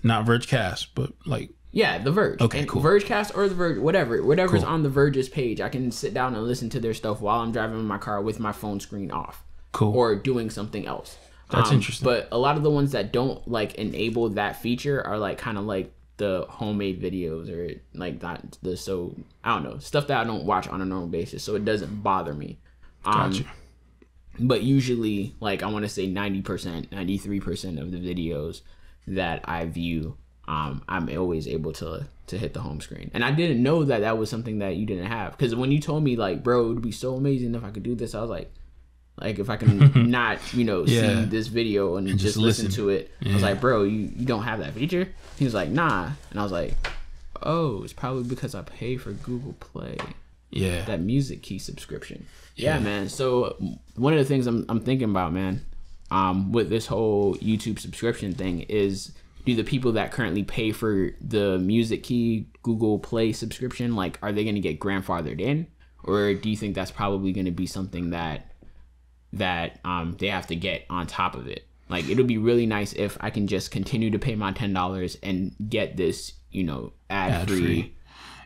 not Vergecast, but like The Verge. Okay, cool. Vergecast or The Verge, whatever's cool. On The Verge's page. I can sit down and listen to their stuff while I'm driving in my car with my phone screen off. Cool. Or doing something else. That's interesting. But a lot of the ones that don't like enable that feature are like kind of like the homemade videos or like that. So I don't know, stuff that I don't watch on a normal basis, so it doesn't bother me. Gotcha. But usually, like I want to say 90%, 93% of the videos that I view, I'm always able to hit the home screen. And I didn't know that was something that you didn't have, because when you told me like, bro, it would be so amazing if I could do this, I was like if I can not see this video and just listen to it. I was like, bro, you don't have that feature? He was like, nah. And I was like, oh, it's probably because I pay for Google Play. Yeah, that music key subscription. Yeah, man. So one of the things I'm thinking about, man, with this whole YouTube subscription thing is, do the people that currently pay for the music key Google Play subscription, like, are they going to get grandfathered in, or do you think that's probably going to be something that they have to get on top of it? Like, it'll be really nice if I can just continue to pay my $10 and get this, ad free.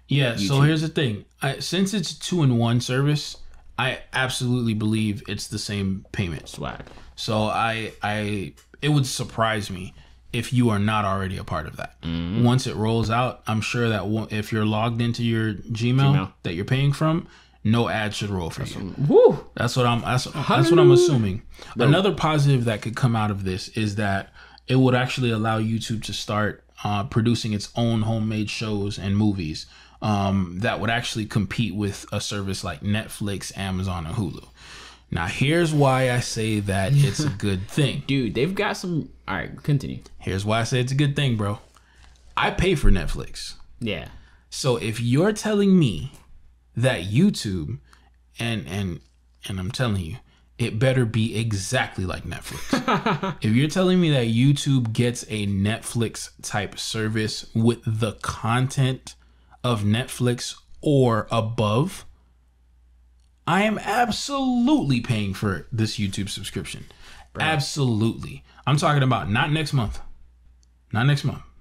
Yeah. YouTube. So here's the thing. Since it's a 2-in-1 service, I absolutely believe it's the same payment. Swag. So it would surprise me if you are not already a part of that. Mm-hmm. Once it rolls out, I'm sure that if you're logged into your Gmail that you're paying from, no ad should roll for you. Woo! That's what I'm assuming. No. Another positive that could come out of this is that it would actually allow YouTube to start producing its own homemade shows and movies that would actually compete with a service like Netflix, Amazon, and Hulu. Now, here's why I say that it's a good thing. Dude, they've got some... All right, continue. Here's why I say it's a good thing, bro. I pay for Netflix. Yeah. So if you're telling me that YouTube, and I'm telling you, it better be exactly like Netflix. If you're telling me that YouTube gets a Netflix type service with the content of Netflix or above, I am absolutely paying for this YouTube subscription. Bro. Absolutely. I'm talking about not next month,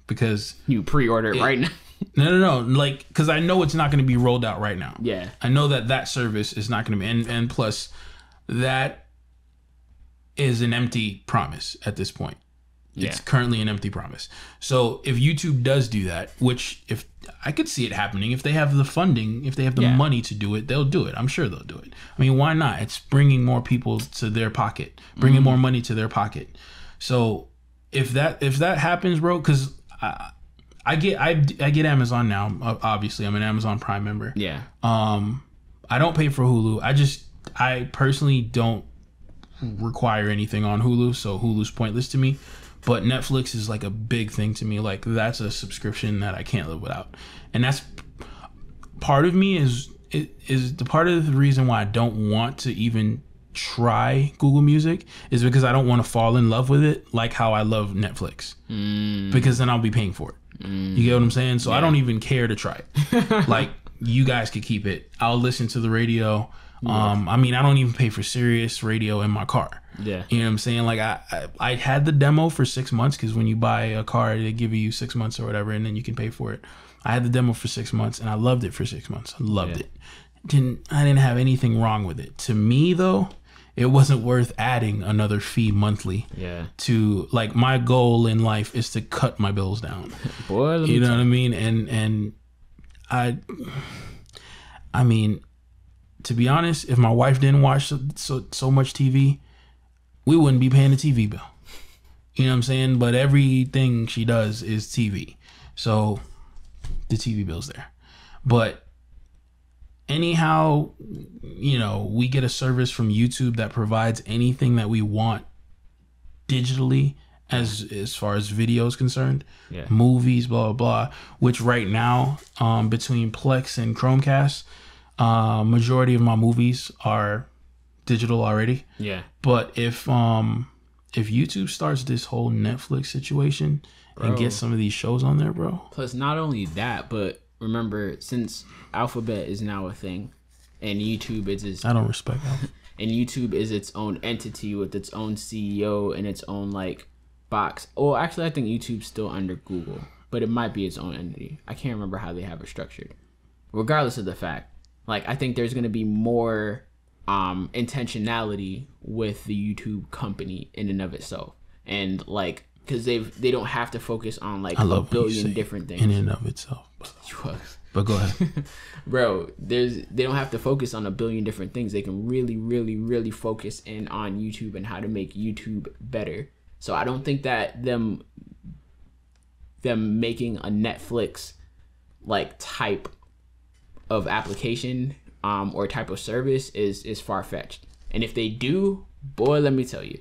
because you pre-order it right now. No. Like, because I know it's not going to be rolled out right now. Yeah. I know that service is not going to be, and plus, that is an empty promise at this point. It's currently an empty promise. So if YouTube does do that, which if I could see it happening, if they have the funding, if they have the money to do it, they'll do it. I'm sure they'll do it. I mean, why not? It's bringing more people to their pocket, bringing more money to their pocket. So if that happens, bro, because I get Amazon now. Obviously, I'm an Amazon Prime member. Yeah. I don't pay for Hulu. I personally don't require anything on Hulu, so Hulu's pointless to me. But Netflix is like a big thing to me. Like, that's a subscription that I can't live without. And that's part of me is the part of the reason why I don't want to even try Google Music is because I don't want to fall in love with it like how I love Netflix. Because then I'll be paying for it. You get what I'm saying? So I don't even care to try it. Like, you guys could keep it. I'll listen to the radio. I mean, I don't even pay for Sirius radio in my car. Yeah. You know what I'm saying? Like, I had the demo for 6 months, because when you buy a car, they give you 6 months or whatever, and then you can pay for it. I had the demo for 6 months, and I loved it for 6 months. I loved it. I didn't have anything wrong with it. To me, though, it wasn't worth adding another fee monthly. Yeah. To, like, my goal in life is to cut my bills down. Boy, you know what I mean? And I mean, to be honest, if my wife didn't watch so much TV, we wouldn't be paying the TV bill. You know what I'm saying? But everything she does is TV. So the TV bill's there. But anyhow, we get a service from YouTube that provides anything that we want digitally as far as video is concerned. Yeah. Movies, blah, blah, blah. Which right now, between Plex and Chromecast, majority of my movies are digital already. Yeah. But if YouTube starts this whole Netflix situation and gets some of these shows on there, bro. Plus, not only that, but remember, since Alphabet is now a thing, and YouTube is I don't respect that. And YouTube is its own entity with its own CEO and its own like box. Oh, actually, I think YouTube's still under Google, but it might be its own entity. I can't remember how they have it structured. Regardless of the fact, like, I think there's gonna be more intentionality with the YouTube company in and of itself, and like because they don't have to focus on like a billion different things in and of itself. But go ahead. Bro, they don't have to focus on a billion different things. They can really, really, really focus in on YouTube and how to make YouTube better. So I don't think that them making a Netflix like type of application or type of service is far-fetched. And if they do, boy, let me tell you.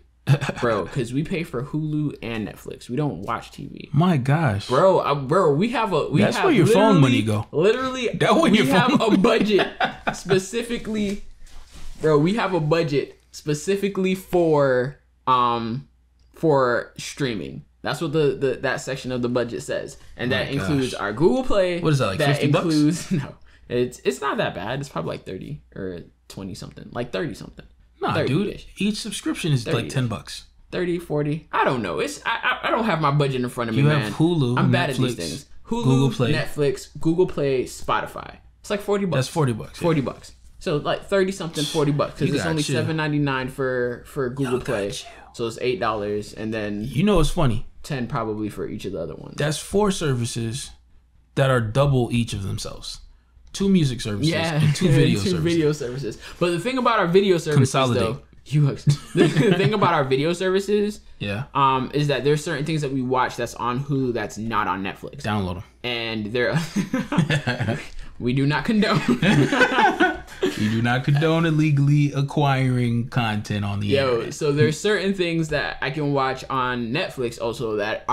Bro, because we pay for Hulu and Netflix. We don't watch TV. My gosh, bro, we have that's where your phone money go. Literally, we have a budget specifically. Bro, we have a budget specifically for streaming. That's what the that section of the budget says, and that includes our Google Play. What is that, like $50? No, it's not that bad. It's probably like 30 or 20 something, like 30 something. Nah, dude. Each subscription is like $10. 30, 40. I don't know. I don't have my budget in front of me, man. You have Hulu, I'm bad Netflix, at these things. Hulu, Google Play. Netflix, Google Play, Spotify. It's like $40. That's $40. $40. So like 30 something, $40 because it's only $7.99 for Google Play. So it's $8, and then you know it's funny. 10 probably for each of the other ones. That's 4 services that are double each of themselves. 2 music services and 2 video services. But the thing about our video services, though, the thing about our video services, is that there's certain things that we watch that's on Hulu that's not on Netflix. Download them. And they're we do not condone. We do not condone illegally acquiring content on the internet. So there's certain things that I can watch on Netflix also that's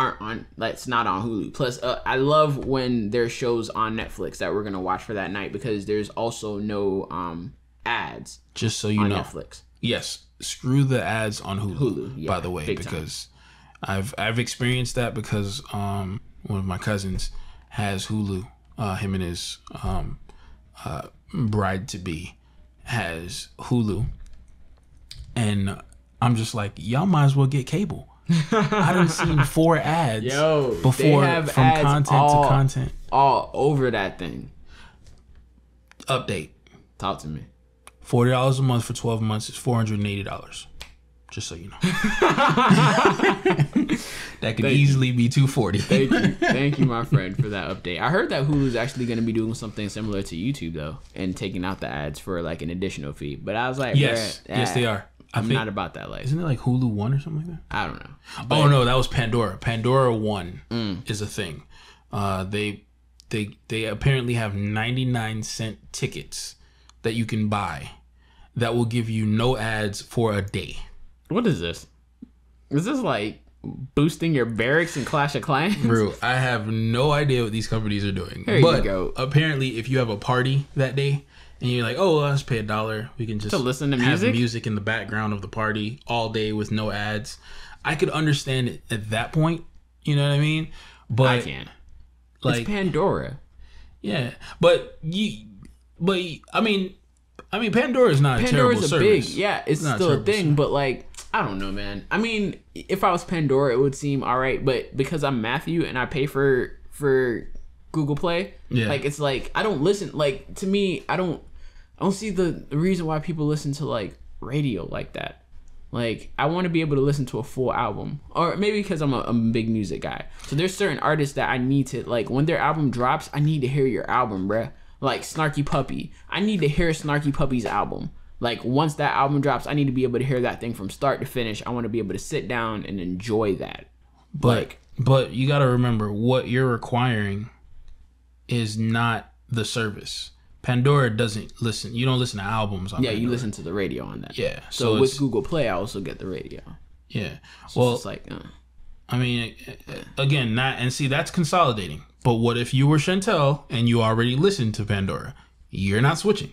not on Hulu. Plus, I love when there's shows on Netflix that we're gonna watch for that night because there's also no ads. Just so you know, Netflix. Yes, screw the ads on Hulu. By the way, because I've experienced that because one of my cousins has Hulu. Him and his bride to be has Hulu, and I'm just like, y'all might as well get cable. I done seen 4 ads before from ads content to content all over that thing. Update. Talk to me. $40 a month for 12 months is $480. Just so you know. That could easily be $240. Thank you, my friend, for that update. I heard that Hulu's actually going to be doing something similar to YouTube though, and taking out the ads for like an additional fee. But I was like, yes, they are. I'm not about that life. Isn't it like Hulu One or something like that? I don't know. Oh no, that was Pandora. Pandora One is a thing. They apparently have 99-cent tickets that you can buy that will give you no ads for a day. What is this? Is this like boosting your barracks in Clash of Clans? Bro, I have no idea what these companies are doing. There you go. Apparently, if you have a party that day and you're like, oh, let's pay $1, we can just to listen to have music in the background of the party all day with no ads. I could understand it at that point. You know what I mean? But I can't. Like, it's Pandora. Yeah, but I mean, Pandora is not a terrible service. It's still a thing, service. But like, I don't know, man. I mean, if I was Pandora, it would seem all right, but because I'm Matthew and I pay for Google Play, like it's like I don't listen. Like to me, I don't see the reason why people listen to like radio like that. Like I want to be able to listen to a full album, or maybe because I'm a big music guy. So there's certain artists that I need to like when their album drops. I need to hear your album, bruh. Like Snarky Puppy, I need to hear Snarky Puppy's album. Like once that album drops, I need to be able to hear that thing from start to finish. I want to be able to sit down and enjoy that. But you got to remember what you're requiring is not the service. Pandora doesn't listen. You don't listen to albums on Pandora. You listen to the radio on that. Yeah. So with Google Play, I also get the radio. Yeah. So well, it's like, I mean, again, that's consolidating. But what if you were Chantel and you already listened to Pandora? You're not switching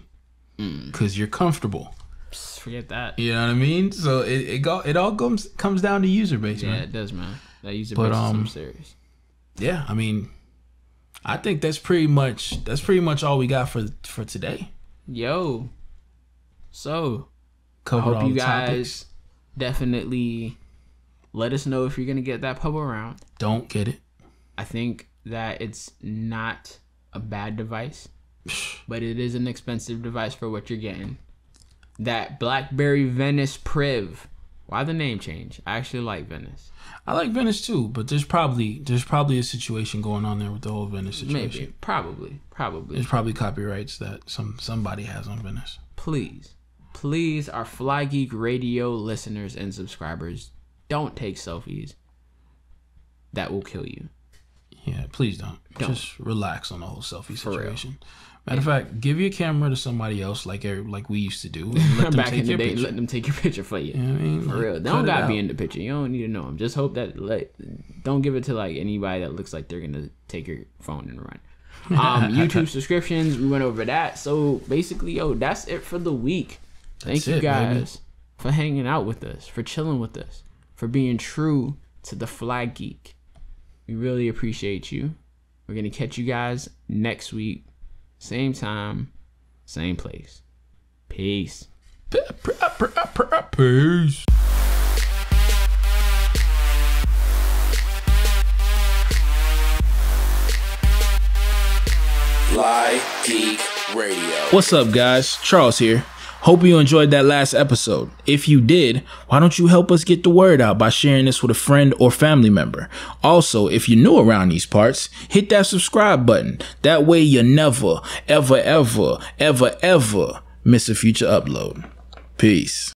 because you're comfortable. Forget that. You know what I mean? So it all comes down to user base, man. Yeah, it does, man. That user base is some serious. Yeah, I mean, I think that's pretty much all we got for today. Yo, so covered I hope you guys topics. Definitely let us know if you're gonna get that Pebble Round. Don't get it. I think that it's not a bad device, but it is an expensive device for what you're getting. that Blackberry Venice PRIV. Why the name change? I actually like Venice. I like Venice too, but there's probably a situation going on there with the whole Venice situation. Maybe, probably. There's probably copyrights that somebody has on Venice. Please, our FlyGeek Radio listeners and subscribers, don't take selfies. That will kill you. Yeah, please don't. Just relax on the whole selfie situation. Matter of fact, give your camera to somebody else like we used to do. And let them Back take in the your day, picture. let them take your picture for you. You know what I mean? For real. They don't gotta be in the picture. You don't need to know them. Just hope that don't give it to like anybody that looks like they're gonna take your phone and run. YouTube subscriptions, we went over that. So basically, that's it for the week. Thank you guys for hanging out with us, for chilling with us, for being true to the FlyGeek. We really appreciate you. We're gonna catch you guys next week. Same time, same place. Peace. Peace. FlyGeek Radio. What's up, guys? Charles here. Hope you enjoyed that last episode. If you did, why don't you help us get the word out by sharing this with a friend or family member? Also, if you're new around these parts, hit that subscribe button. That way you never, ever, ever, ever, ever miss a future upload. Peace.